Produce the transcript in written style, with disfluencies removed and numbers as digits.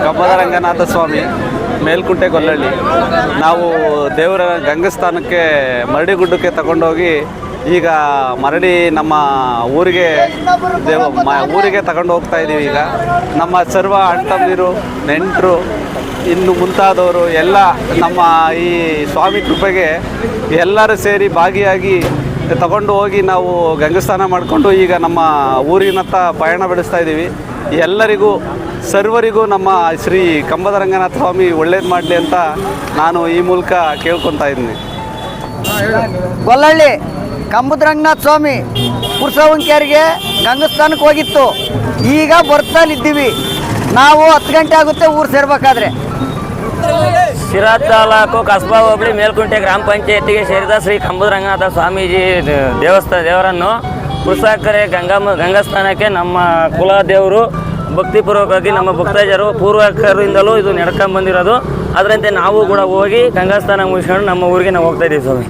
ಕಂಬದ ರಂಗನಾಥ ಸ್ವಾಮಿ ಮೇಲ್ಕುಂಟೆ ಗೊಲ್ಲಳ್ಳಿ. ನಾವು ದೇವರ ಗಂಗಸ್ಥಾನಕ್ಕೆ ಮರಡಿಗುಡ್ಡಕ್ಕೆ ತಗೊಂಡೋಗಿ ಈಗ ಮರಡಿ ನಮ್ಮ ಊರಿಗೆ ಊರಿಗೆ ತಗೊಂಡು ಹೋಗ್ತಾ ಇದ್ದೀವಿ. ಈಗ ನಮ್ಮ ಸರ್ವ ಅಣ್ತಮ್ಮಂದಿರು ನೆಂಟರು ಇನ್ನು ಮುಂತಾದವರು ಎಲ್ಲ ನಮ್ಮ ಈ ಸ್ವಾಮಿ ಕೃಪೆಗೆ ಎಲ್ಲರೂ ಸೇರಿ ಭಾಗಿಯಾಗಿ ತಗೊಂಡು ಹೋಗಿ ನಾವು ಗಂಗಸ್ನಾನ ಮಾಡಿಕೊಂಡು ಈಗ ನಮ್ಮ ಊರಿನತ್ತ ಪಯಣ ಬೆಳೆಸ್ತಾ ಇದ್ದೀವಿ. ಎಲ್ಲರಿಗೂ ಸರ್ವರಿಗೂ ನಮ್ಮ ಶ್ರೀ ಕಂಬದ ರಂಗನಾಥ ಸ್ವಾಮಿ ಒಳ್ಳೇದು ಮಾಡಲಿ ಅಂತ ನಾನು ಈ ಮೂಲಕ ಕೇಳ್ಕೊತಾ ಇದ್ದೀನಿ. ಗೊಲ್ಲಳ್ಳಿ ಕಂಬದ ರಂಗನಾಥ ಸ್ವಾಮಿ ಪುರ್ಸವಂಕ್ಯರಿಗೆ ಗಂಗಸ್ಥಾನಕ್ಕೆ ಹೋಗಿತ್ತು. ಈಗ ಬರ್ತಲ್ಲಿದ್ದೀವಿ ನಾವು. 10 ಗಂಟೆ ಆಗುತ್ತೆ ಊರು ಸೇರ್ಬೇಕಾದ್ರೆ. ಶಿರಾ ತಾಲೂಕು ಕಸ್ಬಾ ಹೋಬಳಿ ಮೇಲ್ಕುಂಟೆ ಗ್ರಾಮ ಪಂಚಾಯತಿಗೆ ಸೇರಿದ ಶ್ರೀ ಕಂಬದ ರಂಗನಾಥ ಸ್ವಾಮೀಜಿ ದೇವರನ್ನು ಪುರ್ಸಕರೆ ಗಂಗಾಸ್ಥಾನಕ್ಕೆ ನಮ್ಮ ಕುಲ ದೇವರು ಭಕ್ತಿಪೂರ್ವಕವಾಗಿ ನಮ್ಮ ಭಕ್ತಜರು ಪೂರ್ವಕರಿಂದಲೂ ಇದು ನಡ್ಕೊಂಡ್ಬಂದಿರೋದು. ಅದರಂತೆ ನಾವು ಕೂಡ ಹೋಗಿ ಗಂಗಾಸ್ಥಾನ ಮುಗಿಸ್ಕೊಂಡು ನಮ್ಮ ಊರಿಗೆ ನಾವು ಹೋಗ್ತಾ ಇದ್ದೀವಿ ಸ್ವಾಮಿ.